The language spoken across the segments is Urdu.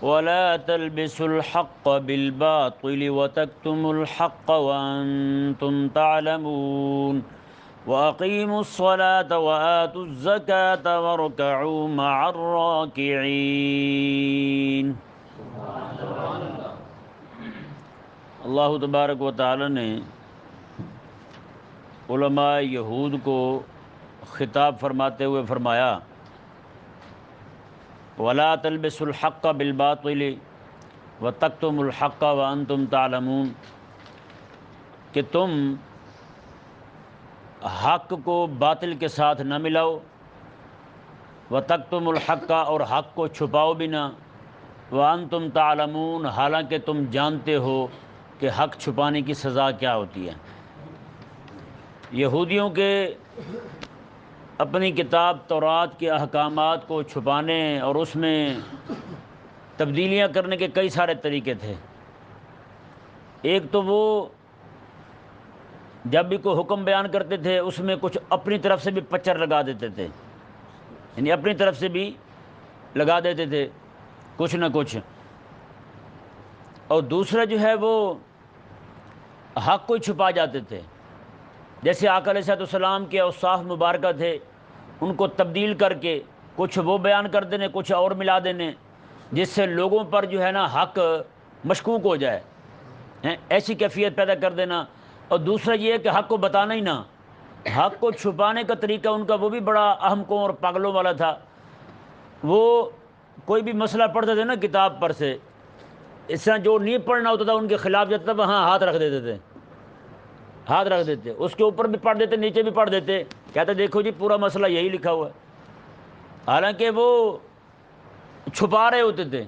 ولا تلبسوا الحق بالباطل وتكتموا الحق وأنتم تعلمون وأقيموا الصلاة وآتوا الزكاة واركعوا مع الراكعين۔ اللہ تبارک و تعالی نے علماء یہود کو خطاب فرماتے ہوئے فرمایا وَلَا تَلْبِسُوا الْحَقَّ بِالْبَاطِلِ وَتَكْتُمُوا الْحَقَّ وَأَنْتُمْ تَعْلَمُونَ کہ تم حق کو باطل کے ساتھ نہ ملاؤ، وَتَكْتُمُوا الْحَقَّ اور حق کو چھپاؤ بھی نہ، وَأَنْتُمْ تَعْلَمُونَ حالانکہ تم جانتے ہو کہ حق چھپانے کی سزا کیا ہوتی ہے۔ یہودیوں کے اپنی کتاب تورات کے احکامات کو چھپانے اور اس میں تبدیلیاں کرنے کے کئی سارے طریقے تھے۔ ایک تو وہ جب بھی کوئی حکم بیان کرتے تھے اس میں کچھ اپنی طرف سے بھی پچر لگا دیتے تھے، یعنی اپنی طرف سے بھی لگا دیتے تھے کچھ نہ کچھ، اور دوسرا جو ہے وہ حق کو چھپا جاتے تھے۔ جیسے آقا علیہ السلام کے اوصاف مبارکہ تھے، ان کو تبدیل کر کے کچھ وہ بیان کر دینے، کچھ اور ملا دینے، جس سے لوگوں پر جو ہے نا حق مشکوک ہو جائے، ایسی کیفیت پیدا کر دینا۔ اور دوسرا یہ ہے کہ حق کو بتانا ہی نہ، حق کو چھپانے کا طریقہ ان کا وہ بھی بڑا احمقوں اور پاگلوں والا تھا۔ وہ کوئی بھی مسئلہ پڑھتے تھے نا کتاب پر سے، اس طرح جو نہیں پڑھنا ہوتا تھا ان کے خلاف جاتا تھا وہاں ہاتھ رکھ دیتے تھے، ہاتھ رکھ دیتے، اس کے اوپر بھی پڑھ دیتے، نیچے بھی پڑھ دیتے، کہتے دیکھو جی پورا مسئلہ یہی لکھا ہوا ہے، حالانکہ وہ چھپا رہے ہوتے تھے۔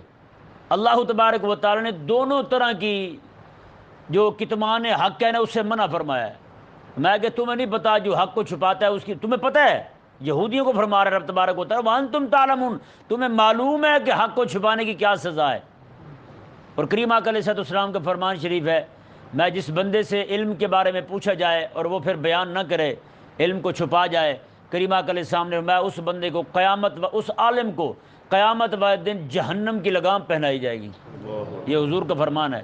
اللہ تبارک و تعالی نے دونوں طرح کی جو کتمان حق ہے نا اس سے منع فرمایا ہے۔ میں کہ تمہیں نہیں پتا جو حق کو چھپاتا ہے اس کی تمہیں پتہ ہے، یہودیوں کو فرما رہا ہے رب تبارک و تعالی وَأَنْتُمْ تَعْلَمُونَ تمہیں معلوم ہے کہ حق کو چھپانے کی کیا سزا ہے۔ اور کریم آقا علیہ السلام کا فرمان شریف ہے، میں جس بندے سے علم کے بارے میں پوچھا جائے اور وہ پھر بیان نہ کرے، علم کو چھپا جائے، کریم آقا علیہ السلام نے میں اس بندے کو قیامت و اس عالم کو قیامت والے دن جہنم کی لگام پہنائی جائے گی، یہ حضور کا فرمان ہے۔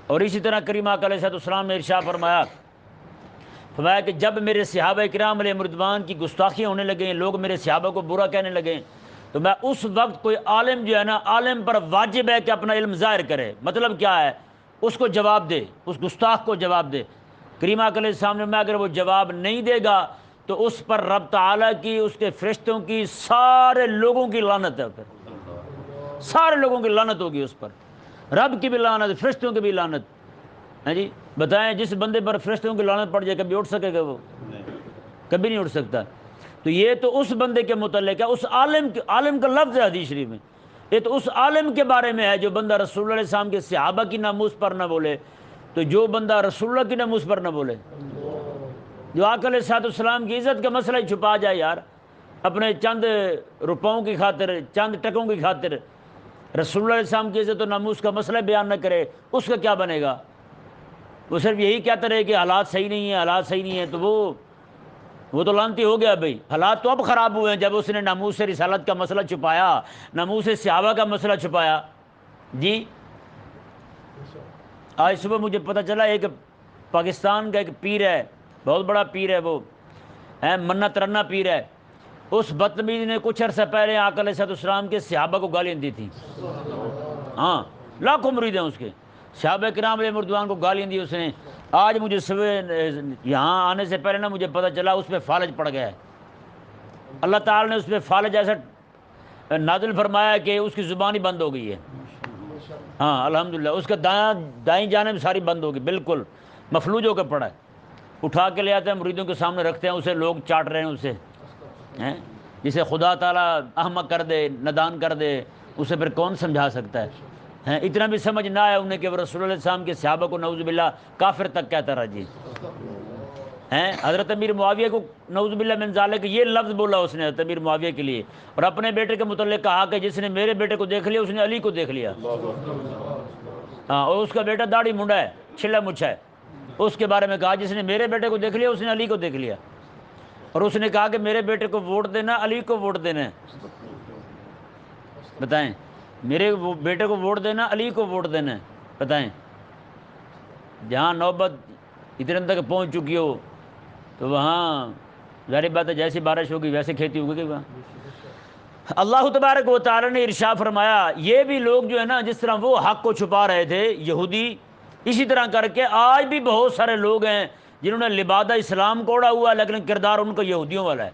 اور اسی طرح کریم آقا علیہ السلام نے ارشاد فرمایا کہ جب میرے صحابہ کرام علیہ رضوان کی گستاخیاں ہونے لگیں، لوگ میرے صحابہ کو برا کہنے لگیں، تو میں اس وقت کوئی عالم جو ہے نا، عالم پر واجب ہے کہ اپنا علم ظاہر کرے۔ مطلب کیا ہے؟ اس کو جواب دے، اس گستاخ کو جواب دے۔ کریم آقا علیہ السلام نے اگر وہ جواب نہیں دے گا تو اس پر رب تعالیٰ کی، اس کے فرشتوں کی، سارے لوگوں کی لعنت ہے، پھر سارے لوگوں کی لعنت ہوگی اس پر، رب کی بھی لعنت، فرشتوں کی بھی لعنت ہے جی۔ بتائیں جس بندے پر فرشتوں کی لعنت پڑ جائے کبھی اٹھ سکے گا؟ وہ کبھی نہیں اٹھ سکتا۔ تو یہ تو اس بندے کے متعلق ہے، اس عالم کا لفظ ہے حدیث شریف میں، یہ تو اس عالم کے بارے میں ہے جو بندہ رسول اللہ علیہ السلام کے صحابہ کی ناموس پر نہ بولے، تو جو بندہ رسول اللہ کی ناموس پر نہ بولے، جو آقا علیہ السلام کی عزت کا مسئلہ ہی چھپا جائے یار، اپنے چند روپوں کی خاطر، چند ٹکوں کی خاطر رسول اللہ علیہ السلام کی عزت و ناموس کا مسئلہ بیان نہ کرے، اس کا کیا بنے گا؟ وہ صرف یہی کہتا رہے کہ حالات صحیح نہیں ہیں، حالات صحیح نہیں ہیں، تو وہ تو لعنتی ہو گیا بھائی۔ حالات تو اب خراب ہوئے ہیں جب اس نے ناموس سے رسالت کا مسئلہ چھپایا، ناموس سے صحابہ کا مسئلہ چھپایا جی۔ آج صبح مجھے پتہ چلا ایک پاکستان کا ایک پیر ہے، بہت بڑا پیر ہے، وہ منت رنا پیر ہے، اس بدتمیز نے کچھ عرصہ پہلے آقا علیہ السلام کے صحابہ کو گالیاں دی تھی، ہاں لاکھوں مرید ہیں اس کے، صحابہ کرام علیہ رضوان کو گالیاں دی اس نے۔ آج مجھے صبح یہاں آنے سے پہلے نا مجھے پتہ چلا اس پہ فالج پڑ گیا ہے، اللہ تعالی نے اس پہ فالج ایسا نازل فرمایا کہ اس کی زبان ہی بند ہو گئی ہے، ہاں الحمدللہ، اس کا دائیں جانب ساری بند ہوگی، بالکل مفلوج ہو کے پڑا ہے۔ اٹھا کے لے آتے ہیں مریدوں کے سامنے رکھتے ہیں اسے، لوگ چاٹ رہے ہیں اسے، جسے خدا تعالیٰ احمق کر دے، نادان کر دے، اسے پھر کون سمجھا سکتا ہے؟ اتنا بھی سمجھ نہ آیا انہیں کہ وہ رسول اللہ علیہ السلام کے صحابہ کو نعوذ باللہ کافر تک کہتا رہا جی۔ حضرت امیر معاویہ کو نعوذ باللہ من ذالک یہ لفظ بولا اس نے حضرت امیر معاویہ کے لیے، اور اپنے بیٹے کے متعلق کہا کہ جس نے میرے بیٹے کو دیکھ لیا اس نے علی کو دیکھ لیا، ہاں، اور اس کا بیٹا داڑھی منڈا ہے، چھلا مچھا ہے، اس کے بارے میں کہا جس نے میرے بیٹے کو دیکھ لیا اس نے علی کو دیکھ لیا۔ اور اس نے کہا کہ میرے بیٹے کو ووٹ دینا، علی کو ووٹ دینا ہے. بتائیں، میرے بیٹے کو ووٹ دینا، علی کو ووٹ دینا ہے. بتائیں، جہاں نوبت اتنے تک پہنچ چکی ہو تو وہاں ظاہر بات ہے جیسی بارش ہوگی ویسے کھیتی ہوگی وہاں. اللہ تبارک و تعالی نے ارشاد فرمایا یہ بھی لوگ جو ہے نا، جس طرح وہ حق کو چھپا رہے تھے یہودی، اسی طرح کر کے آج بھی بہت سارے لوگ ہیں جنہوں نے لبادہ اسلام کو اوڑا ہوا، لیکن کردار ان کا یہودیوں والا ہے.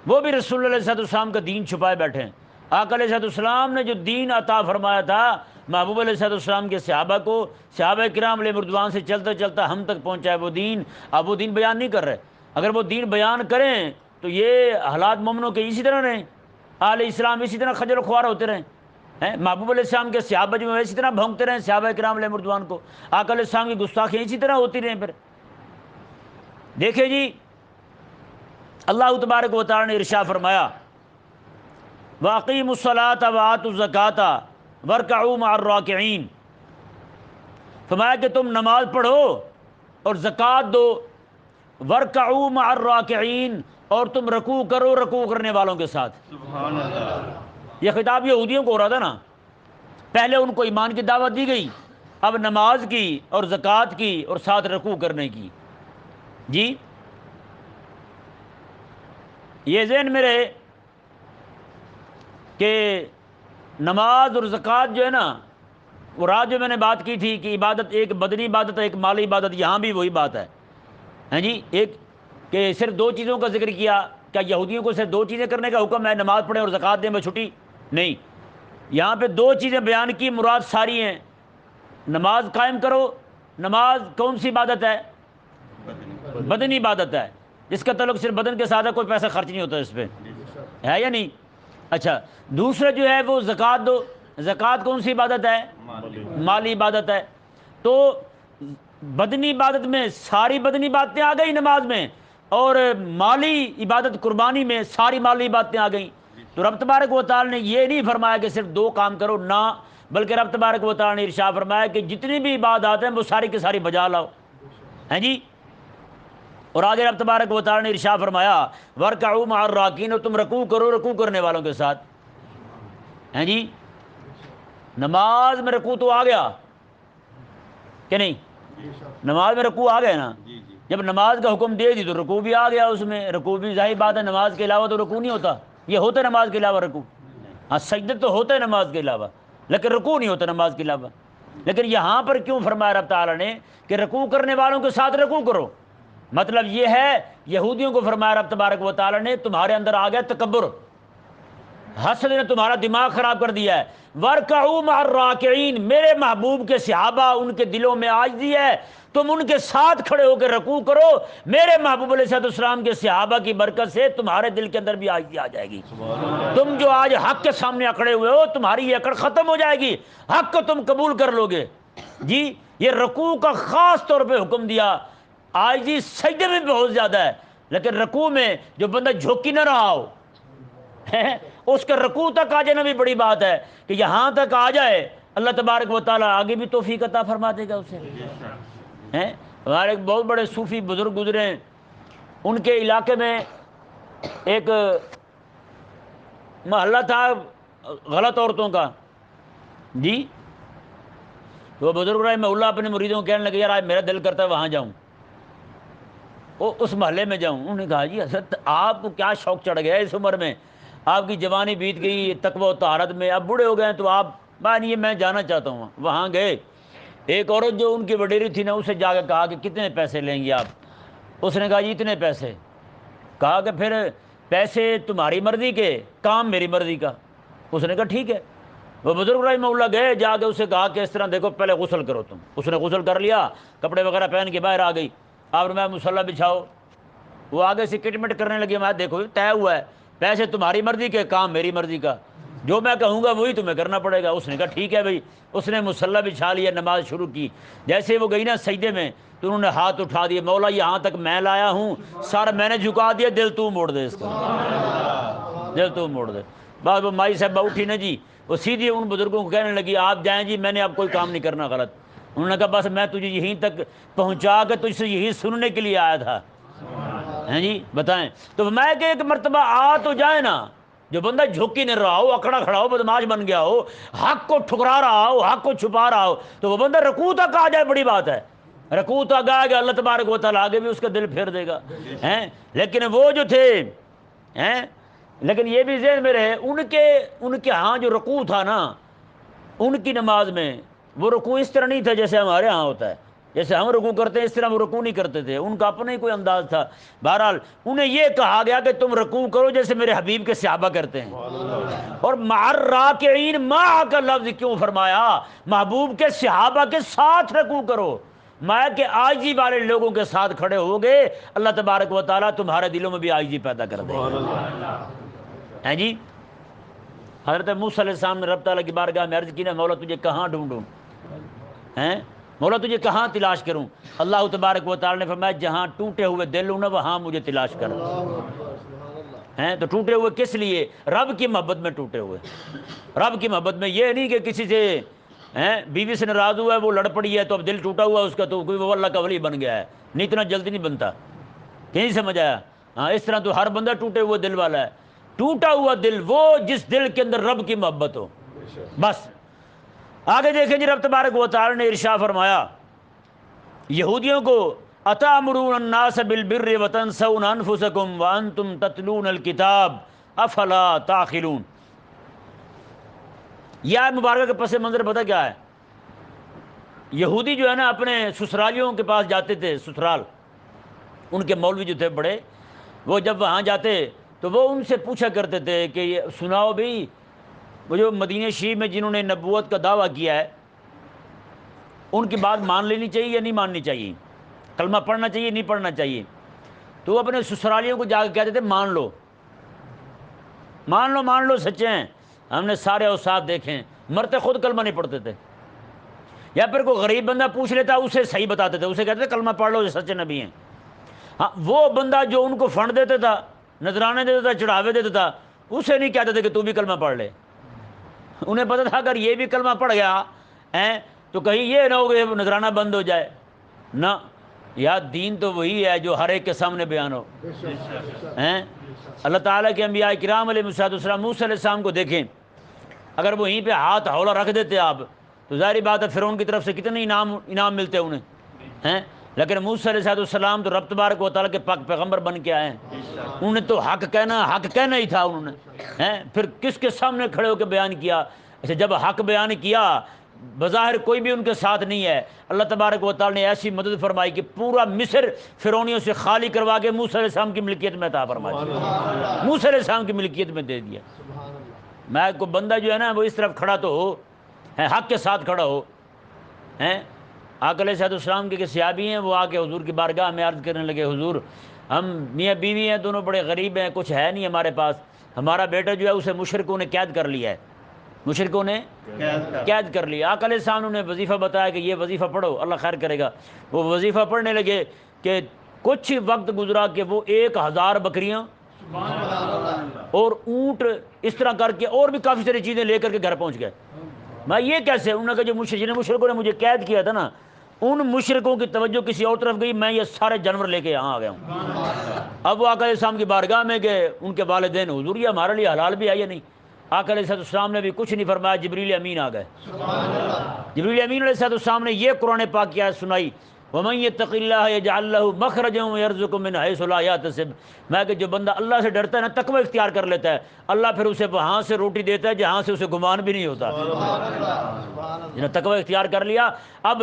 وہ بھی رسول اللہ علیہ السلام کا دین چھپائے بیٹھے ہیں. آقا علیہ السلام نے جو دین عطا فرمایا تھا محبوب علیہ السلام کے صحابہ کو، صحابہ کرام علیہ رضوان سے چلتا چلتا ہم تک پہنچا ہے وہ دین. اب وہ دین بیان نہیں کر رہے. اگر وہ دین بیان کریں تو یہ حالات مومنوں کے اسی طرح رہیں، اہل اسلام اسی طرح خجل و خوار ہوتے رہیں. محبوب علیہ السلام کے صحابہ جو اسی طرح بھونکتے رہیں صحابہ کرام علیہ رضوان کو. آقا علیہ السلام کی گستاخیاں اسی طرح ہوتی رہیں. پھر دیکھیں جی، اللہ تبارک و تعالی نے ارشاد فرمایا وَأَقِيمُوا الصَّلَاةَ وَآتُوا الزَّكَاةَ وَارْكَعُوا مَعَ الرَّاكِعِينَ. فرمایا کہ تم نماز پڑھو اور زکوٰۃ دو، وَارْكَعُوا مَعَ الرَّاكِعِينَ، اور تم رکوع کرو رکوع کرنے والوں کے ساتھ. سبحان اللہ. یہ خطاب یہودیوں کو ہو رہا تھا نا. پہلے ان کو ایمان کی دعوت دی گئی، اب نماز کی اور زکوٰۃ کی اور ساتھ رکوع کرنے کی. جی یہ ذہن میں رہے کہ نماز اور زکوٰۃ جو ہے نا، وہ رات جو میں نے بات کی تھی کہ عبادت ایک بدنی عبادت ہے ایک مالی عبادت، یہاں بھی وہی بات ہے. ہیں جی، ایک کہ صرف دو چیزوں کا ذکر کیا. کیا یہودیوں کو صرف دو چیزیں کرنے کا حکم ہے، نماز پڑھیں اور زکوٰۃ دیں بس چھٹی؟ نہیں، یہاں پہ دو چیزیں بیان کی، مراد ساری ہیں. نماز قائم کرو. نماز کون سی عبادت ہے؟ بدنی عبادت ہے، جس کا تعلق صرف بدن کے ساتھ ہے، کوئی پیسہ خرچ نہیں ہوتا اس پہ، ہے یا نہیں؟ اچھا، دوسرا جو ہے وہ زکوٰۃ دو. زکوٰۃ کون سی عبادت ہے؟ مالی عبادت ہے. تو بدنی عبادت میں ساری بدنی باتیں آ گئی نماز میں، اور مالی عبادت قربانی میں ساری مالی باتیں آ گئیں. تو رب تبارک و تعالی نے یہ نہیں فرمایا کہ صرف دو کام کرو، نہ، بلکہ رب تبارک و تعالی نے ارشاد فرمایا کہ جتنی بھی عبادات ہیں وہ ساری کی ساری بجا لاؤ. ہیں جی، اور آگے رب تبارک و تعالی نے ارشاد فرمایا وَارْكَعُوا مَعَ الرَّاكِعِينَ، اور تم رکوع کرو رکوع کرنے والوں کے ساتھ. ہیں جی، نماز میں رکوع تو آ گیا کہ نہیں؟ نماز میں رکوع آ گیا نا. جب نماز کا حکم دے دی تو رکوع بھی آ گیا اس میں. رکوع بھی ظاہر بات ہے نماز کے علاوہ تو رکوع نہیں ہوتا. یہ ہوتا ہے نماز کے علاوہ رکوع، ہاں سجدہ تو ہوتا ہے نماز کے علاوہ، لیکن رکوع نہیں ہوتا نماز کے علاوہ. لیکن یہاں پر کیوں فرمایا رب تعالیٰ نے کہ رکوع کرنے والوں کے ساتھ رکوع کرو؟ مطلب یہ ہے یہودیوں کو فرمایا رب تبارک و تعالیٰ نے تمہارے اندر آ گیا تکبر، حسد نے تمہارا دماغ خراب کر دیا ہے. وَارْكَعُوا مَعَ الرَّاكِعِينَ، میرے محبوب کے صحابہ ان کے دلوں میں عاجزی ہے، تم ان کے ساتھ کھڑے ہو کے رکوع کرو. میرے محبوب علیہ السلام کے صحابہ کی برکت سے تمہارے دل کے اندر بھی عاجزی آ جائے گی. تم جو آج حق کے سامنے اکڑے ہوئے ہو، تمہاری یہ اکڑ ختم ہو جائے گی، حق کو تم قبول کر لو گے. جی، یہ رکوع کا خاص طور پہ حکم دیا. عاجزی سجدے میں بہت زیادہ ہے، لیکن رکوع میں جو بندہ جھوکی نہ رہا ہو اس کے رکوع تک آ جانا بھی بڑی بات ہے، کہ یہاں تک آ جائے اللہ تبارک و تعالیٰ آگے بھی توفیق عطا فرما دے گا اسے. ہمارے ایک بہت بڑے صوفی بزرگ گزرے ہیں، ان کے علاقے میں ایک محلہ تھا غلط عورتوں کا. جی، تو بزرگ رحمہ اللہ اپنے مریدوں کو کہنے لگے یار آج میرا دل کرتا ہے وہاں جاؤں، اس محلے میں جاؤں. انہوں نے کہا جی حضرت آپ کو کیا شوق چڑھ گیا اس عمر میں، آپ کی جوانی بیت گئی تقوی و طہارت میں، اب بوڑھے ہو گئے ہیں تو آپ نہیں، میں جانا چاہتا ہوں. وہاں گئے، ایک عورت جو ان کی وڈیری تھی نا، اسے جا کے کہا کہ کتنے پیسے لیں گے آپ؟ اس نے کہا جی اتنے پیسے. کہا کہ پھر پیسے تمہاری مرضی کے، کام میری مرضی کا. اس نے کہا ٹھیک ہے. وہ بزرگ رحمہ اللہ گئے، جا کے اسے کہا کہ اس طرح دیکھو پہلے غسل کرو تم. اس نے غسل کر لیا، کپڑے وغیرہ پہن کے باہر آ گئی. آپ میں مصلی بچھاؤ. وہ آگے سے کٹمٹ کرنے لگی. میں دیکھو طے ہوا ہے، پیسے تمہاری مرضی کے، کام میری مرضی کا، جو میں کہوں گا وہی تمہیں کرنا پڑے گا. اس نے کہا ٹھیک ہے بھائی. اس نے مصلی بچھا لیا، نماز شروع کی. جیسے وہ گئی نا سجدے میں تو انہوں نے ہاتھ اٹھا دیے، مولا یہاں تک میں لایا ہوں، سارا میں نے جھکا دیا، دل تو موڑ دے اس کا، دل تو موڑ دے. بعد وہ مائی صاحبہ اٹھی نا جی، وہ سیدھی ان بزرگوں کو کہنے لگی آپ جائیں جی، میں نے اب کوئی کام نہیں کرنا غلط. انہوں نے کہا بس میں تجھے یہیں تک پہنچا کے تجھ سے یہی سننے کے لیے آیا تھا. ہیں جی بتائیں. تو میں کہ ایک مرتبہ آ تو جائے نا، جو بندہ جھک ہی نہیں رہا ہو، اکڑا کھڑا ہو، بدماش بن گیا ہو، حق کو ٹھکرا رہا ہو، حق کو چھپا رہا ہو، تو وہ بندہ رکوع تک آ جائے، بڑی بات ہے. رکوع تک آ گیا، اللہ تبارک و تعالیٰ آگے بھی اس کا دل پھیر دے گا. ہیں لیکن وہ جو تھے ہیں، لیکن یہ بھی ذہن میں رہے، ان کے ہاں جو رکوع تھا نا، ان کی نماز میں وہ رکوع اس طرح نہیں تھا جیسے ہمارے ہاں ہوتا ہے. جیسے ہم رکوع کرتے ہیں اس طرح وہ رکوع نہیں کرتے تھے، ان کا اپنا ہی کوئی انداز تھا. بہرحال انہیں یہ کہا گیا کہ تم رکوع کرو جیسے میرے حبیب کے صحابہ کرتے ہیں. اور مع الراکعین، مع کا لفظ کیوں فرمایا؟ محبوب کے صحابہ کے ساتھ رکوع کرو. میں کہ عاجزی والے لوگوں کے ساتھ کھڑے ہو گے، اللہ تبارک و تعالیٰ تمہارے دلوں میں بھی عاجزی پیدا کر دے گا. ہیں جی. حضرت موسیٰ علیہ السلام نے رب تعالیٰ کی بارگاہ میں عرض کی نا، مولا تجھے کہاں ڈھونڈوں؟ ہیں مولا تجھے کہاں تلاش کروں؟ اللہ تبارک و تعالیٰ نے فرمایا جہاں ٹوٹے ہوئے دل ہوں نا وہاں مجھے تلاش کر. ہیں تو ٹوٹے ہوئے کس لیے؟ رب کی محبت میں ٹوٹے ہوئے. رب کی محبت میں، یہ نہیں کہ کسی سے بیوی سے ناراض ہوا ہے، وہ لڑ پڑی ہے تو اب دل ٹوٹا ہوا ہے اس کا، تو کوئی وہ اللہ کا ولی بن گیا ہے. نہیں، اتنا جلدی نہیں بنتا. کہیں سمجھ آیا؟ ہاں اس طرح تو ہر بندہ ٹوٹے ہوئے دل والا ہے. ٹوٹا ہوا دل وہ جس دل کے اندر رب کی محبت ہو. بس آگے دیکھیں جی، رب تبارک و تعالی نے ارشاد فرمایا یہودیوں کو، اتامرون الناس بالبر وتنسون انفسکم وانتم تتلون الکتاب افلا تعقلون. یہ آیت مبارکہ کے پس منظر پتہ کیا ہے؟ یہودی جو ہے نا اپنے سسرالیوں کے پاس جاتے تھے. سسرال ان کے مولوی جو تھے بڑے، وہ جب وہاں جاتے تو وہ ان سے پوچھا کرتے تھے کہ یہ سناؤ بھئی، وہ جو مدینہ شریف میں جنہوں نے نبوت کا دعویٰ کیا ہے ان کی بات مان لینی چاہیے یا نہیں ماننی چاہیے؟ کلمہ پڑھنا چاہیے نہیں پڑھنا چاہیے؟ تو وہ اپنے سسرالیوں کو جا کے کہتے تھے مان لو، مان لو، مان لو، سچے ہیں. ہم نے سارے اوصاف دیکھے ہیں. مرتے خود کلمہ نہیں پڑھتے تھے. یا پھر کوئی غریب بندہ پوچھ لیتا اسے صحیح بتاتے تھے، اسے کہتے تھے کلمہ پڑھ لو، یہ سچے نبی ہیں. ہاں وہ بندہ جو ان کو فنڈ دیتا تھا، نذرانے دیتا تھا، چڑھاوے دیتا تھا، اسے نہیں کہتے تھے کہ تو بھی کلمہ پڑھ لے. انہیں پتہ تھا اگر یہ بھی کلمہ پڑھ گیا تو کہیں یہ نہ ہو کہ نذرانہ بند ہو جائے. نہ، یا دین تو وہی ہے جو ہر ایک کے سامنے بیان ہو. اللہ تعالیٰ کے انبیاء کرام علیہ السلام، موسیٰ علیہ السلام کو دیکھیں، اگر وہیں پہ ہاتھ ہولا رکھ دیتے آپ تو ظاہری بات ہے فرعون کی طرف سے کتنے انعام ملتے انہیں. لیکن موسیٰ علیہ السلام تو رب تبارک و تعالیٰ کے پاک پیغمبر بن کے آئے ہیں. انہوں نے تو حق کہنا ہی تھا. انہوں نے پھر کس کے سامنے کھڑے ہو کے بیان کیا؟ اچھا، جب حق بیان کیا، بظاہر کوئی بھی ان کے ساتھ نہیں ہے، اللہ تبارک و تعالیٰ نے ایسی مدد فرمائی کہ پورا مصر فرعونیوں سے خالی کروا کے موسیٰ علیہ السلام کی ملکیت میں عطا فرما دیا. موسیٰ علیہ السلام کی ملکیت میں دے دیا. میں کو بندہ جو ہے نا وہ اس طرف کھڑا تو ہو، حق کے ساتھ کھڑا ہو. آقا علیہ السلام کے صحابی ہیں، وہ آ کے حضور کی بارگاہ میں عرض کرنے لگے، حضور ہم میاں بیوی ہیں، دونوں بڑے غریب ہیں، کچھ ہے نہیں ہمارے پاس. ہمارا بیٹا جو ہے اسے مشرکوں نے قید کر لیا ہے. مشرکوں نے قید کر لیا. آقا علیہ السلام نے وظیفہ بتایا کہ یہ وظیفہ پڑھو، اللہ خیر کرے گا. وہ وظیفہ پڑھنے لگے کہ کچھ وقت گزرا کہ وہ 1000 بکریاں اور اونٹ اس طرح کر کے اور بھی کافی ساری چیزیں لے کر کے گھر پہنچ گئے. میں یہ کیسے؟ انہوں نے کہا جو مشرکوں نے مجھے قید کیا تھا نا، ان مشرکوں کی توجہ کسی اور طرف گئی، میں یہ سارے جانور لے کے یہاں آ گیا ہوں. اب وہ آقا علیہ السلام کی بارگاہ میں گئے. ان کے والدین، حضور یہ ہمارے لیے حلال بھی ہے یا نہیں؟ آقا علیہ السلام نے بھی کچھ نہیں فرمایا. جبریل امین آ گئے. جبریل امین علیہ السلام نے یہ قرآن پاک کی آیت سنائی، وَمَن يَتَّقِ اللَّهَ يَجْعَل لَّهُ مَخْرَجًا وَيَرْزُقْهُ مِنْ حَيْثُ لَا يَحْتَسِبُ. میں کہ جو بندہ اللہ سے ڈرتا ہے نا، تقوی اختیار کر لیتا ہے، اللہ پھر اسے وہاں سے روٹی دیتا ہے جہاں سے اسے گمان بھی نہیں ہوتا. جنہوں نے تقوی اختیار کر لیا، اب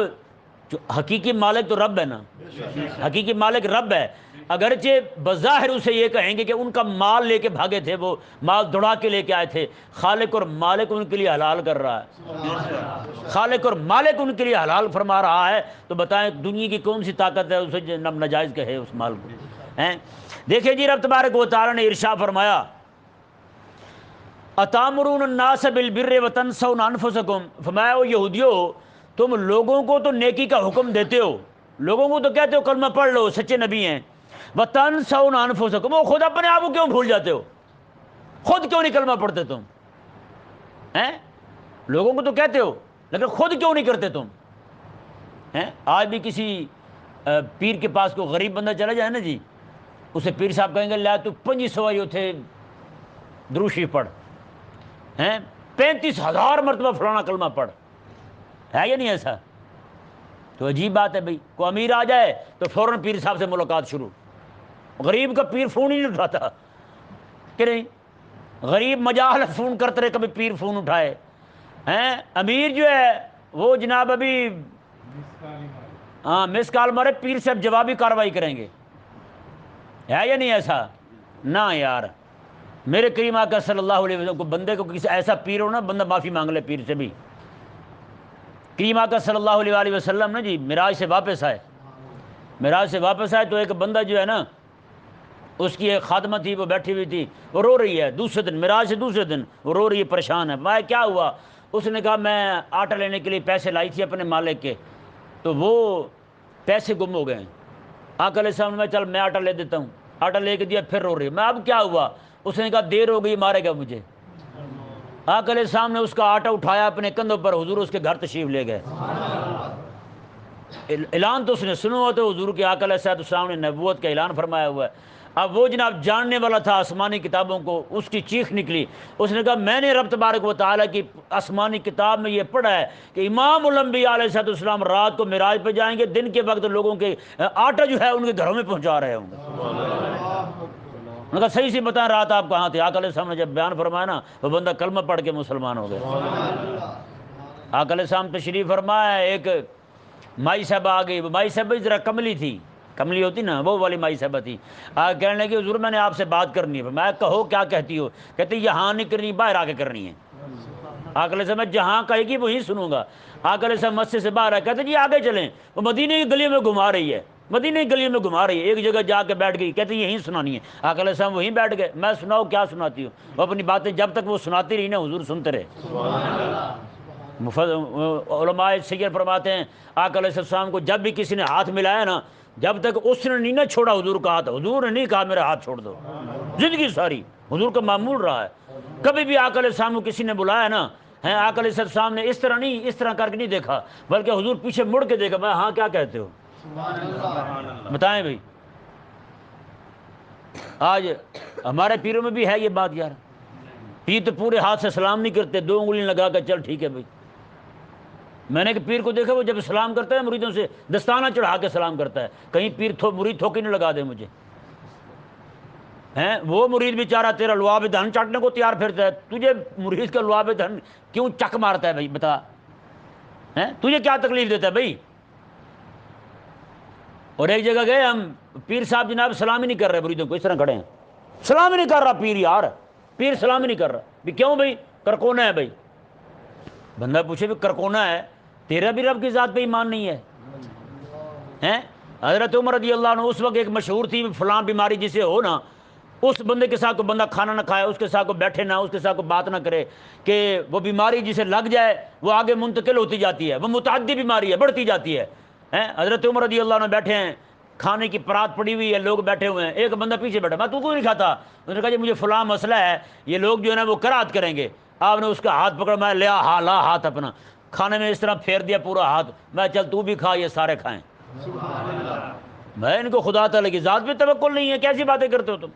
جو حقیقی مالک تو رب ہے نا، حقیقی مالک رب ہے. اگرچہ بظاہر اسے یہ کہیں گے کہ ان کا مال لے کے بھاگے تھے، وہ مال دوڑا کے لے کے آئے تھے، خالق اور مالک ان کے لیے حلال کر رہا ہے. خالق اور مالک ان کے لیے حلال فرما رہا ہے، تو بتائیں دنیا کی کون سی طاقت ہے اسے ناجائز کہے اس مال کو. دیکھیں جی، رب تبارک و تعالی نے ارشاد فرمایا اتامرون الناس بالبر وتنسون انفسکم. فرمایا او یہودیو، تم لوگوں کو تو نیکی کا حکم دیتے ہو، لوگوں کو تو کہتے ہو کلمہ پڑھ لو، سچے نبی ہیں. وتنسون انفسکم، وہ خود اپنے آپ کو کیوں بھول جاتے ہو؟ خود کیوں نہیں کلمہ پڑھتے تم؟ لوگوں کو تو کہتے ہو لیکن خود کیوں نہیں کرتے تم؟ آج بھی کسی پیر کے پاس کوئی غریب بندہ چلا جائے نا جی، اسے پیر صاحب کہیں گے لے تو 2500 تھے دروشی پڑھ ہیں، 35,000 مرتبہ فلانا کلمہ پڑھ، ہے یا نہیں ایسا؟ تو عجیب بات ہے بھائی، کوئی امیر آ جائے تو فوراً پیر صاحب سے ملاقات شروع، غریب کا پیر فون ہی نہیں اٹھاتا کہ نہیں، غریب مجال فون کرتے رہے کبھی پیر فون اٹھائے ہیں، امیر جو ہے وہ جناب ابھی ہاں مس کال مارے پیر صاحب جوابی کارروائی کریں گے، ہے یا نہیں ایسا؟ نہ یار، میرے کریم آقا صلی اللہ علیہ وسلم کو بندے کو کسی ایسا پیر ہو نا بندہ معافی مانگ لے پیر سے بھی۔ کریم آقا صلی اللہ علیہ وآلہ وسلم نا جی معراج سے واپس آئے تو ایک بندہ جو ہے نا اس کی ایک خادمہ تھی، وہ بیٹھی ہوئی تھی، وہ رو رہی ہے، دوسرے دن معراج سے دوسرے دن وہ رو رہی ہے، پریشان ہے، میں کیا ہوا؟ اس نے کہا میں آٹا لینے کے لیے پیسے لائی تھی اپنے مالک کے، تو وہ پیسے گم ہو گئے ہیں۔ آقا علیہ السلام نے چل میں آٹا لے دیتا ہوں، آٹا لے کے دیا، پھر رو رہی ہے، میں اب کیا ہوا؟ اس نے کہا دیر ہو گئی، مارے گا مجھے۔ آقا علیہ السلام نے اس کا آٹا اٹھایا اپنے کندھوں پر، حضور اس کے گھر تشریف لے گئے۔ اعلان تو اس نے سنا ہوا تھا حضور کے، آقا علیہ السلام نے نبوت کا اعلان فرمایا ہوا ہے۔ اب وہ جناب جاننے والا تھا آسمانی کتابوں کو، اس کی چیخ نکلی، اس نے کہا میں نے رب تبارک و تعالیٰ کی آسمانی کتاب میں یہ پڑھا ہے کہ امام الانبیاء علیہ السلام رات کو معراج پہ جائیں گے، دن کے وقت لوگوں کے آٹا جو ہے ان کے گھروں میں پہنچا رہے ہوں گے۔ انہوں نے کہا صحیح سے بتائیں رات آپ کہاں تھے؟ آقا علیہ السلام نے جب بیان فرمایا نا وہ بندہ کلمہ پڑھ کے مسلمان ہو گیا۔ آقا علیہ السلام تشریف فرمایا، ایک مائی صاحبہ آ گئی، وہ مائی صاحبہ ذرا کملی تھی، کملی ہوتی نا وہ والی مائی صاحبہ تھی، کہنے لگی حضور میں نے آپ سے بات کرنی ہے۔ میں کہو کیا کہتی ہو؟ کہتی یہاں نہیں کرنی، باہر آ کے کرنی ہے۔ آقا علیہ السلام جہاں کہے گی وہیں سنوں گا۔ آقا علیہ السلام مسجد سے باہر آئے، کہتے جی آگے چلیں، وہ مدینہ کی گلیوں میں گھما رہی ہے، مدینہ کی گلیوں میں گھما رہی ہے، ایک جگہ جا کے بیٹھ گئی، کہتے یہیں سنانی ہے۔ آقا علیہ السلام وہیں بیٹھ گئے، میں سناؤ کیا سناتی ہوں؟ وہ اپنی باتیں جب تک وہ سناتی رہی نا حضور سنتے رہے۔ علماء سیر فرماتے ہیں آقا علیہ السلام کو جب بھی کسی نے ہاتھ ملایا نا، جب تک اس نے نہیں نہ چھوڑا حضور کا ہاتھ، حضور نے نہیں کہا میرا ہاتھ چھوڑ دو، زندگی ساری حضور کا معمول رہا ہے۔ کبھی بھی آقا علیہ السلام کو کسی نے بلایا نا، آقا علیہ السلام نے اس طرح نہیں، اس طرح کر کے نہیں دیکھا، بلکہ حضور پیچھے مڑ کے دیکھا، میں ہاں کیا کہتے ہو بتائیں بھائی۔ آج ہمارے پیروں میں بھی ہے یہ بات یار، پیر تو پورے ہاتھ سے سلام نہیں کرتے، 2 انگلیاں لگا کر چل ٹھیک ہے بھائی۔ میں نے ایک پیر کو دیکھا وہ جب سلام کرتا ہے مریدوں سے دستانہ چڑھا کے سلام کرتا ہے، کہیں پیر مرید تھوکی نہیں لگا دے مجھے، ہیں وہ مرید بیچارہ تیرا لعاب دہن چاٹنے کو تیار پھرتا ہے، تجھے مرید کا لعاب دہن کیوں چک مارتا ہے بھائی بتا، ہیں تجھے کیا تکلیف دیتا ہے بھائی؟ اور ایک جگہ گئے ہم، پیر صاحب جناب سلام ہی نہیں کر رہے مریدوں کو، اس طرح کھڑے ہیں، سلام ہی نہیں کر رہا پیر یار، پیر سلام ہی نہیں کر رہا بھی، کیوں بھائی؟ کرکونا ہے بھائی۔ بندہ پوچھے بھی کرکونا ہے، تیرا بھی رب کی ذات پہ ایمان نہیں ہے؟ ہیں حضرت عمر رضی اللہ عنہ اس وقت ایک مشہور تھی فلاں بیماری جسے ہو نا، اس بندے کے ساتھ کو بندہ کھانا نہ کھائے، اس کے ساتھ کو بیٹھے نہ، اس کے ساتھ کو بات نہ کرے، کہ وہ بیماری جسے لگ جائے وہ آگے منتقل ہوتی جاتی ہے، وہ متعدی بیماری ہے، بڑھتی جاتی ہے۔ حضرت عمر رضی اللہ عنہ بیٹھے ہیں، کھانے کی پرات پڑی ہوئی ہے، لوگ بیٹھے ہوئے ہیں، ایک بندہ پیچھے بیٹھا، میں تو کوئی نہیں کھاتا، انہوں نے کہا جی مجھے فلاں مسئلہ ہے، یہ لوگ جو ہے نا وہ قرات کریں گے۔ آپ نے اس کا ہاتھ پکڑا، میں لیا لا ہاتھ اپنا کھانے میں اس طرح پھیر دیا پورا ہاتھ، میں چل تو بھی کھا، یہ سارے کھائیں۔ میں ان کو خدا تعالیٰ کی ذات پہ توکل نہیں ہے، کیسی باتیں کرتے ہو تم؟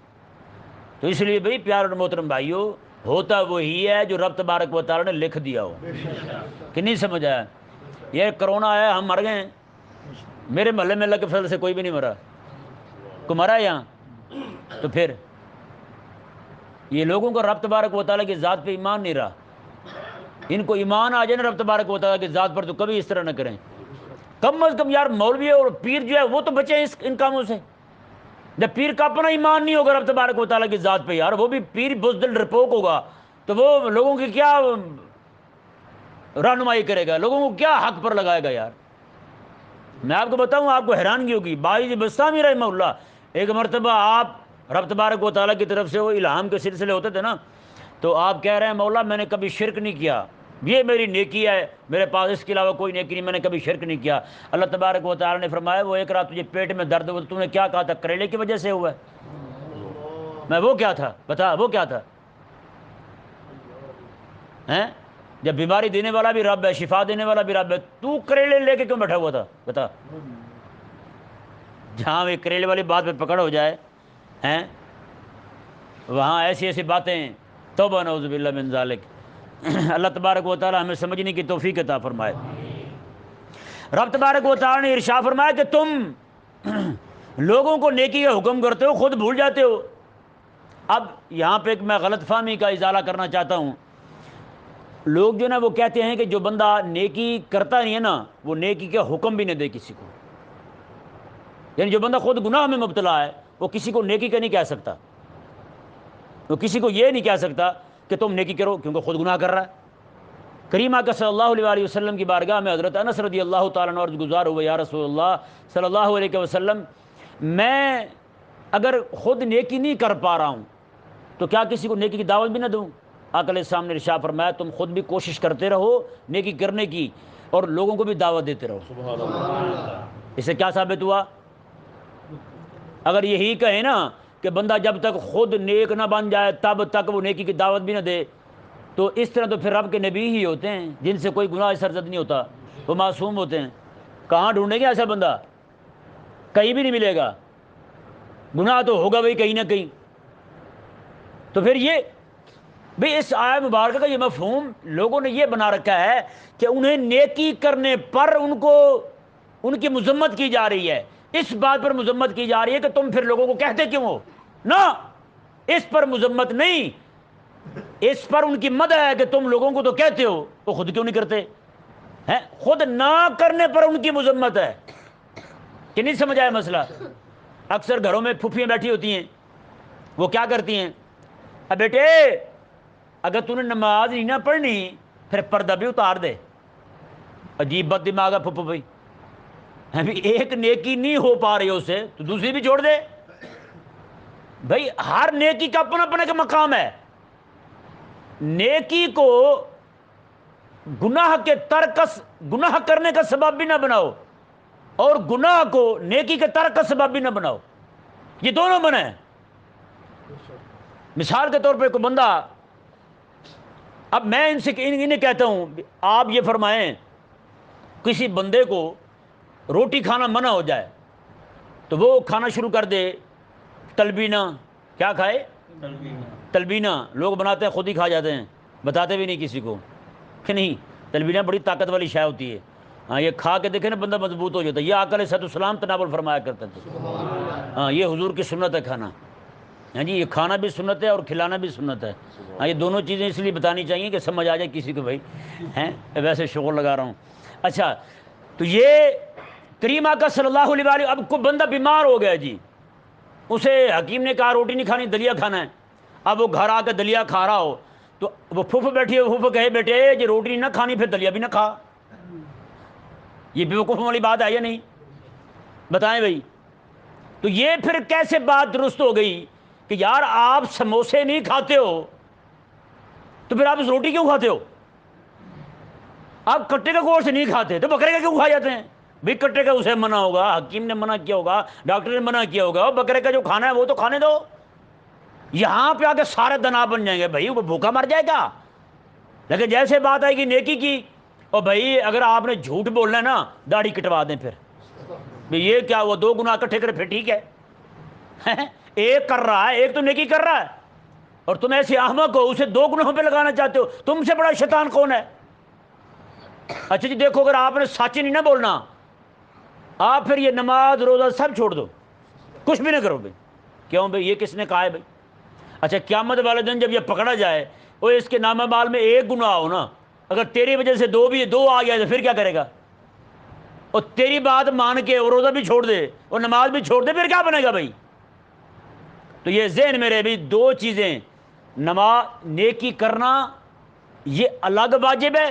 تو اس لیے بھائی پیار اور محترم بھائیو، ہوتا وہی ہے جو رب تبارک و تعالیٰ نے لکھ دیا ہو، کہ نہیں سمجھ آیا؟ یہ کرونا آیا ہم مر گئے، میرے محلے میں اللہ کے فضل سے کوئی بھی نہیں مرا، کو مرا ہے یہاں؟ تو پھر یہ لوگوں کو رب تبارک و تعالیٰ کی ذات پہ ایمان نہیں رہا، ان کو ایمان آ جائے نا رب تبارک و تعالیٰ کی ذات پر تو کبھی اس طرح نہ کریں۔ کم از کم یار مولوی اور پیر جو ہے وہ تو بچیں ان کاموں سے۔ جب پیر کا اپنا ایمان نہیں ہوگا رب تبارک و تعالیٰ کی ذات پہ یار، وہ بھی پیر بزدل ڈرپوک ہوگا، تو وہ لوگوں کی کیا رہنمائی کرے گا، لوگوں کو کیا حق پر لگائے گا یار؟ میں آپ کو بتاؤں، آپ کو حیرانگی ہوگی، بائی بستامی رحمہ اللہ، ایک مرتبہ آپ رب تبارک و تعالیٰ کی طرف سے وہ الہام کے سلسلے ہوتے تھے نا، تو آپ کہہ رہے ہیں مولا میں نے کبھی شرک نہیں کیا، یہ میری نیکی ہے، میرے پاس اس کے علاوہ کوئی نیکی نہیں، میں نے کبھی شرک نہیں کیا۔ اللہ تبارک و تعالیٰ نے فرمایا وہ ایک رات تجھے پیٹ میں درد ہوا، تو نے کیا کہا تھا؟ کریلے کی وجہ سے ہوا ہے۔ میں وہ کیا تھا بتا، وہ کیا تھا؟ جب بیماری دینے والا بھی رب ہے، شفا دینے والا بھی رب ہے، تو کریلے لے کے کیوں بیٹھا ہوا تھا بتا؟ جہاں وہ کریلے والی بات پہ پکڑ ہو جائے ہیں وہاں ایسی ایسی باتیں، توبہ نعوذ باللہ من ذالک۔ اللہ تبارک و تعالی ہمیں سمجھنے کی توفیق عطا فرمائے۔ رب تبارک و تعالی نے ارشاد فرمایا کہ تم لوگوں کو نیکی کا حکم کرتے ہو، خود بھول جاتے ہو۔ اب یہاں پہ ایک میں غلط فہمی کا ازالہ کرنا چاہتا ہوں۔ لوگ جو نا وہ کہتے ہیں کہ جو بندہ نیکی کرتا نہیں ہے نا، وہ نیکی کا حکم بھی نہ دے کسی کو، یعنی جو بندہ خود گناہ میں مبتلا ہے وہ کسی کو نیکی کا نہیں کہہ سکتا، وہ کسی کو یہ نہیں کہہ سکتا کہ تم نیکی کرو کیونکہ خود گناہ کر رہا ہے۔ کریم آقا صلی اللہ علیہ وسلم کی بارگاہ میں حضرت انس رضی اللہ تعالیٰ عنہ عرض گزار ہوئے، یا رسول اللہ صلی اللہ علیہ وسلم، میں اگر خود نیکی نہیں کر پا رہا ہوں تو کیا کسی کو نیکی کی دعوت بھی نہ دوں؟ آقا علیہ السلام نے ارشاد فرمایا تم خود بھی کوشش کرتے رہو نیکی کرنے کی اور لوگوں کو بھی دعوت دیتے رہو۔ سبحان اللہ۔ اس سے کیا ثابت ہوا؟ اگر یہی کہیں نا کہ بندہ جب تک خود نیک نہ بن جائے تب تک وہ نیکی کی دعوت بھی نہ دے، تو اس طرح تو پھر رب کے نبی ہی ہوتے ہیں جن سے کوئی گناہ سرزد نہیں ہوتا، وہ معصوم ہوتے ہیں۔ کہاں ڈھونڈیں گے ایسا بندہ؟ کہیں بھی نہیں ملے گا، گناہ تو ہوگا بھائی کہیں نہ کہیں۔ تو پھر یہ بھئی اس آیت مبارکہ کا یہ مفہوم لوگوں نے یہ بنا رکھا ہے کہ انہیں نیکی کرنے پر ان کی مذمت کی جا رہی ہے، اس بات پر مذمت کی جا رہی ہے کہ تم پھر لوگوں کو کہتے کیوں ہو؟ نہ، اس پر مذمت نہیں، اس پر ان کی مدح ہے کہ تم لوگوں کو تو کہتے ہو، وہ خود کیوں نہیں کرتے ہیں؟ خود نہ کرنے پر ان کی مذمت ہے کہ نہیں سمجھ آیا مسئلہ؟ اکثر گھروں میں پھوپھیاں بیٹھی ہوتی ہیں، وہ کیا کرتی ہیں، اب بیٹے اگر تو نے نماز نہیں نہ پڑھنی پھر پردہ بھی اتار دے۔ عجیب بد دماغ ہے پھوپھو بھائی، ابھی ایک نیکی نہیں ہو پا رہی اسے تو دوسری بھی چھوڑ دے۔ بھائی ہر نیکی کا اپنا اپنا کا مقام ہے۔ نیکی کو گناہ کرنے کا سبب بھی نہ بناؤ اور گناہ کو نیکی کے ترک کا سبب بھی نہ بناؤ، یہ دونوں منع ہیں۔ مثال کے طور پہ کوئی بندہ، اب میں انہیں کہتا ہوں آپ یہ فرمائیں کسی بندے کو روٹی کھانا منع ہو جائے تو وہ کھانا شروع کر دے تلبینہ، کیا کھائے؟ تلبینہ لوگ بناتے ہیں خود ہی کھا جاتے ہیں، بتاتے بھی نہیں کسی کو کہ نہیں تلبینہ بڑی طاقت والی شے ہوتی ہے، ہاں یہ کھا کے دیکھیں نا بندہ مضبوط ہو جاتا ہے۔ یہ آقا علیہ السلام تناول فرمایا کرتے تھے، ہاں یہ حضور کی سنت ہے کھانا، ہاں جی یہ کھانا بھی سنت ہے اور کھلانا بھی سنت ہے۔ ہاں یہ دونوں چیزیں اس لیے بتانی چاہیے کہ سمجھ آ جائے کسی کو، بھائی ہیں ویسے شغل لگا رہا ہوں۔ اچھا تو یہ کریم آقا صلی اللہ علیہ وسلم، اب کوئی بندہ بیمار ہو گیا جی، اسے حکیم نے کہا روٹی نہیں کھانی دلیا کھانا ہے، اب وہ گھر آ کے دلیا کھا رہا ہو تو وہ پھوپھ بیٹھی ہے، پھوپھ کہے بیٹے یہ روٹی نہ کھانی پھر دلیا بھی نہ کھا، یہ بیوقوف والی بات ہے یا نہیں؟ بتائیں بھائی۔ تو یہ پھر کیسے بات درست ہو گئی کہ یار آپ سموسے نہیں کھاتے ہو تو پھر آپ اس روٹی کیوں کھاتے ہو؟ آپ کٹے کا گوشت نہیں کھاتے تو بکرے کا کیوں کھا جاتے ہیں؟ بھائی کٹے کا اسے منع ہوگا، حکیم نے منع کیا ہوگا، ڈاکٹر نے منع کیا ہوگا، بکرے کا جو کھانا ہے وہ تو کھانے دو۔ یہاں پہ آ کے سارے دنا بن جائیں گے، بھائی وہ بھوکا مر جائے گا۔ لیکن جیسے بات آئے گی نیکی کی، اور بھائی اگر آپ نے جھوٹ بولنا ہے نا داڑھی کٹوا دیں، پھر بھائی یہ کیا وہ دو گناہ اکٹھے کرے پھر ٹھیک ہے، ایک کر رہا ہے ایک تو نیکی کر رہا ہے، اور تم ایسے احمق ہو اسے دو گناہوں پہ لگانا چاہتے ہو، تم سے بڑا شیطان کون ہے؟ اچھا جی دیکھو اگر آپ نے سچ نہیں نہ بولنا، آپ پھر یہ نماز روزہ سب چھوڑ دو، کچھ بھی نہ کرو بھائی۔ کیوں بھائی؟ یہ کس نے کہا ہے بھائی؟ اچھا قیامت والے دن جب یہ پکڑا جائے وہ اس کے نامہ مال میں ایک گناہ ہو نا، اگر تیری وجہ سے دو آ گیا تو پھر کیا کرے گا؟ اور تیری بات مان کے وہ روزہ بھی چھوڑ دے اور نماز بھی چھوڑ دے پھر کیا بنے گا بھائی؟ تو یہ ذہن میں رہے بھی دو چیزیں، نماز نیکی کرنا یہ الگ واجب ہے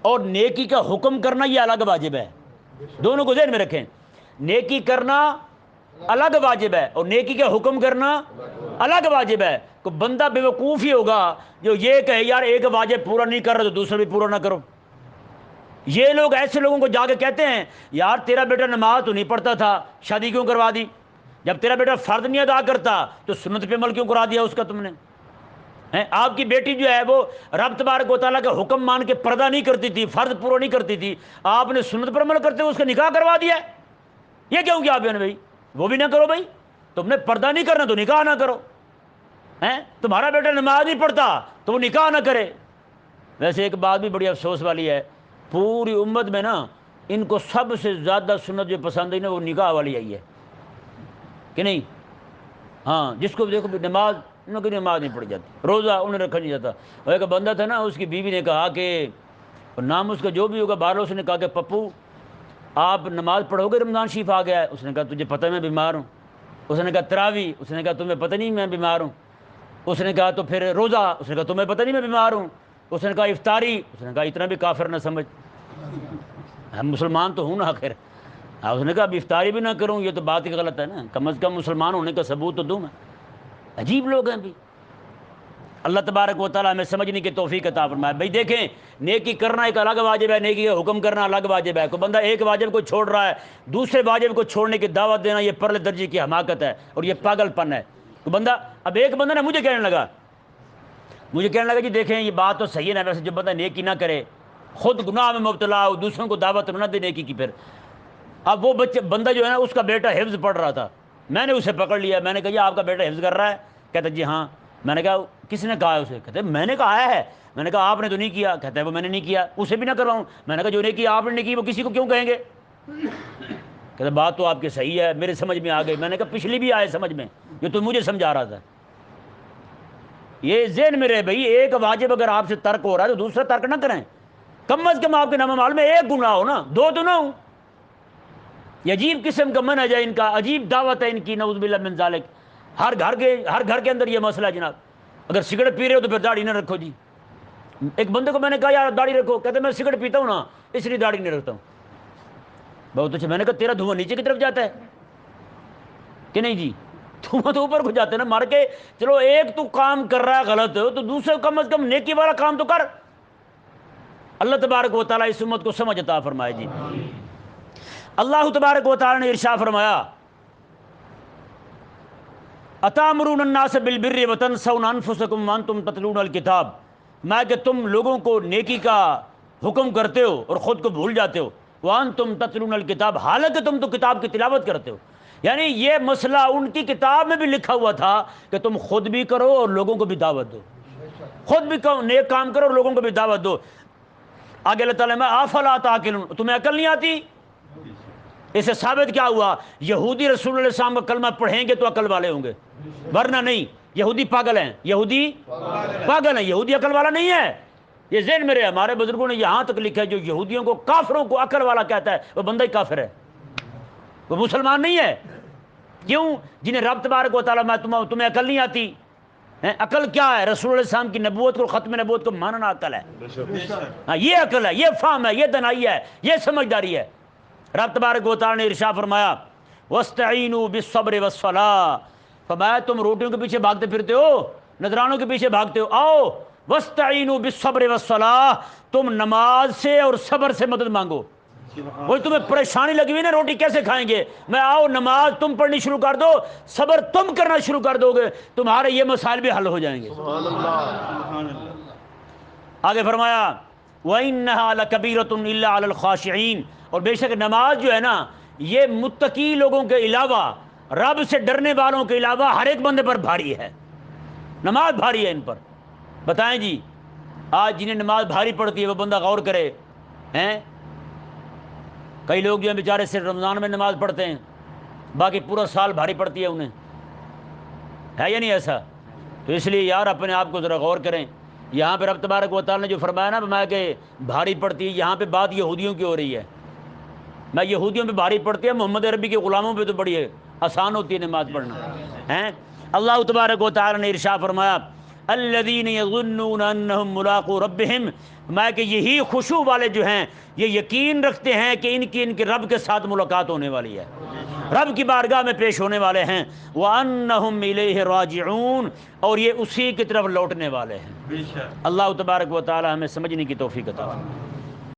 اور نیکی کا حکم کرنا یہ الگ واجب ہے، دونوں کو ذہن میں رکھیں۔ نیکی کرنا الگ واجب ہے اور نیکی کا حکم کرنا الگ واجب ہے۔ تو بندہ بے وقوف ہی ہوگا جو یہ کہے یار ایک واجب پورا نہیں کر رہا تو دوسرا بھی پورا نہ کرو۔ یہ لوگ ایسے لوگوں کو جا کے کہتے ہیں یار تیرا بیٹا نماز تو نہیں پڑھتا تھا شادی کیوں کروا دی؟ جب تیرا بیٹا فرض نہیں ادا کرتا تو سنت پہ عمل کیوں کرا دیا اس کا تم نے؟ آپ کی بیٹی جو ہے وہ رب تبارک و تعالیٰ کا حکم مان کے پردہ نہیں کرتی تھی، فرض پورا نہیں کرتی تھی، آپ نے سنت پر عمل کرتے ہوئے اس کا نکاح کروا دیا، یہ کیوں کیا آپ نے بھائی؟ وہ بھی نہ کرو بھائی، تم نے پردہ نہیں کرنا تو نکاح نہ کرو، تمہارا بیٹا نماز نہیں پڑھتا تو وہ نکاح نہ کرے۔ ویسے ایک بات بھی بڑی افسوس والی ہے، پوری امت میں نا ان کو سب سے زیادہ سنت جو پسند ہے نا وہ نکاح والی آئی ہے کہ نہیں؟ ہاں، جس کو دیکھو نماز، انہوں کی نماز نہیں پڑھی جاتی، روزہ انہیں رکھا نہیں جاتا۔ اور ایک بندہ تھا نا، اس کی بیوی نے کہا کہ نام اس کا جو بھی ہوگا، بارہ اس نے کہا کہ پپو آپ نماز پڑھو گے، رمضان شریف آ گیا ہے۔ اس نے کہا تجھے پتہ ہے میں بیمار ہوں۔ اس نے کہا تراوی، اس نے کہا تمہیں پتہ نہیں میں بیمار ہوں۔ اس نے کہا تو پھر روزہ، اس نے کہا تمہیں پتہ نہیں میں بیمار ہوں۔ اس نے کہا افطاری، اس نے کہا اتنا بھی کافر نہ سمجھ، ہم مسلمان تو ہوں نا آخر۔ اس نے کہا اب افطاری بھی نہ کروں، یہ تو بات ہی غلط ہے نا، کم از کم مسلمان ہونے کا ثبوت تو دوں میں۔ عجیب لوگ ہیں بھی۔ اللہ تبارک و تعالیٰ ہمیں سمجھنے کی توفیق عطا فرمائے۔ بھائی دیکھیں، نیکی کرنا ایک الگ واجب ہے، نیکی کا حکم کرنا الگ واجب ہے۔ کوئی بندہ ایک واجب کو چھوڑ رہا ہے، دوسرے واجب کو چھوڑنے کی دعوت دینا، یہ پرلے درجے کی حماقت ہے اور یہ پاگل پن ہے۔ کوئی بندہ، اب ایک بندہ نے مجھے کہنے لگا جی دیکھیں یہ بات تو صحیح ہے نا، ویسے جب بندہ نیکی نہ کرے، خود گناہ میں مبتلا ہو، دوسروں کو دعوت نہ دے نیکی کی، پھر اب وہ بندہ جو ہے نا، اس کا بیٹا حفظ پڑھ رہا تھا، میں نے اسے پکڑ لیا، میں نے کہا یہ آپ کا بیٹا حفظ کر رہا ہے؟ کہتا جی ہاں۔ میں نے کہا کس نے کہا ہے اسے؟ کہتے میں نے کہا ہے۔ میں نے کہا آپ نے تو نہیں کیا۔ کہتا ہے وہ میں نے نہیں کیا، اسے بھی نہ کرواؤں؟ میں نے کہا جو نہیں کیا آپ نے نہیں کی، وہ کسی کو کیوں کہیں گے؟ کہتے بات تو آپ کی صحیح ہے، میرے سمجھ میں آ گئی۔ میں نے کہا پچھلی بھی آئے سمجھ میں، جو تو مجھے سمجھا رہا تھا۔ یہ ذہن میں رہے بھائی، ایک واجب اگر آپ سے ترک ہو رہا ہے تو دوسرا ترک نہ کریں، کم از کم آپ کے نام مال میں ایک گناہ ہو نا، دو تو نہ ہو۔ یہ عجیب قسم کا منہج ہے ان کا، عجیب دعوت ہے ان کی، نعوذ باللہ من ذالک۔ ہر گھر کے اندر یہ مسئلہ ہے جناب۔ اگر سگریٹ پی رہے ہو تو پھر داڑھی نہ رکھو جی۔ ایک بندے کو میں نے کہا یار داڑھی رکھو، کہتے میں سگریٹ پیتا ہوں نا اس لیے داڑھی نہیں رکھتا ہوں۔ بہت اچھا۔ میں نے کہا تیرا دھواں نیچے کی طرف جاتا ہے کہ نہیں جی؟ دھواں تو اوپر کو جاتا ہے نا، مار کے چلو ایک تو کام کر رہا ہے غلط تو دوسرے کم از کم نیکی والا کام تو کر۔ اللہ تبارک و تعالیٰ اس امت کو سمجھ عطا فرمائے جی۔ اللہ تبارک و تعالیٰ نے ارشاد فرمایا اتامرون الناس بالبر وتنسون انفسکم وانتم تتلون الکتاب، میں کہ تم لوگوں کو نیکی کا حکم کرتے ہو اور خود کو بھول جاتے ہو، وانتم تتلون الکتاب، حالانکہ تم تو کتاب کی تلاوت کرتے ہو۔ یعنی یہ مسئلہ ان کی کتاب میں بھی لکھا ہوا تھا کہ تم خود بھی کرو اور لوگوں کو بھی دعوت دو، خود بھی نیک کام کرو اور لوگوں کو بھی دعوت دو۔ آگے اللہ تعالیٰ میں افلا تعقلون، تمہیں عقل نہیں آتی؟ اس سے ثابت کیا ہوا؟ یہودی رسول اللہ علیہ وسلم کا کلمہ پڑھیں گے تو عقل والے ہوں گے، ورنہ نہیں۔ یہودی پاگل ہیں، یہودی پاگل ہیں، یہودی عقل والا نہیں ہے۔ یہ ذہن میں رہے، ہمارے بزرگوں نے یہاں تک لکھا ہے جو یہودیوں کو، کافروں کو عقل والا کہتا ہے وہ بندہ ہی کافر ہے، وہ مسلمان نہیں ہے۔ کیوں؟ جنہیں رب تبارک و تعالیٰ میں تمہیں عقل نہیں آتی۔ عقل کیا ہے؟ رسول اللہ علیہ وسلم کی نبوت کو، ختم نبوت کو ماننا عقل ہے۔ ہاں یہ عقل ہے، یہ فہم ہے، یہ دانائی ہے، یہ سمجھداری ہے۔ رب تبارک و تعالیٰ نے ارشاد فرمایا وَاسْتَعِینُوا بِالصَّبْرِ وَالصَّلَاةِ، فرمایا تم روٹیوں کے پیچھے بھاگتے پھرتے ہو، نذرانوں کے پیچھے بھاگتے ہو، آؤ وَاسْتَعِینُوا بِالصَّبْرِ وَالصَّلَاةِ، تم نماز سے اور صبر سے مدد مانگو۔ وہ تمہیں پریشانی لگی ہوئی نا روٹی کیسے کھائیں گے، میں آؤ نماز تم پڑھنی شروع کر دو، صبر تم کرنا شروع کر دو گے، تمہارے یہ مسائل بھی حل ہو جائیں گے۔ آگے فرمایا وَإِنَّهَا لَكَبِيرَةٌ إِلَّا عَلَى الْخَاشِعِينَ، اور بے شک نماز جو ہے نا یہ متقی لوگوں کے علاوہ، رب سے ڈرنے والوں کے علاوہ ہر ایک بندے پر بھاری ہے، نماز بھاری ہے ان پر۔ بتائیں جی آج جنہیں نماز بھاری پڑتی ہے وہ بندہ غور کرے ہیں۔ کئی لوگ جو ہیں بیچارے صرف رمضان میں نماز پڑھتے ہیں، باقی پورا سال بھاری پڑتی ہے انہیں، ہے یا نہیں ایسا؟ تو اس لیے یار اپنے آپ کو ذرا غور کریں۔ یہاں پہ رب تبارک و تعالیٰ نے جو فرمایا نا میں کہ بھاری پڑتی ہے، یہاں پہ بات یہودیوں کی ہو رہی ہے۔ میں یہودیوں پہ بھاری پڑتی ہے، محمد عربی کے غلاموں پہ تو بڑی ہے آسان ہوتی ہے نماز پڑھنا ہیں۔ اللہ تبارک و تعالیٰ نے ارشاد فرمایا الذین یظنون انہم ملاقو ربہم، میں کہ یہی خشوع والے جو ہیں یہ یقین رکھتے ہیں کہ ان کے رب کے ساتھ ملاقات ہونے والی ہے، رب کی بارگاہ میں پیش ہونے والے ہیں، وَأَنَّهُمْ إِلَيْهِ رَاجِعُونَ، اور یہ اسی کی طرف لوٹنے والے ہیں۔ اللہ تبارک و تعالی ہمیں سمجھنے کی توفیق عطا فرمائے۔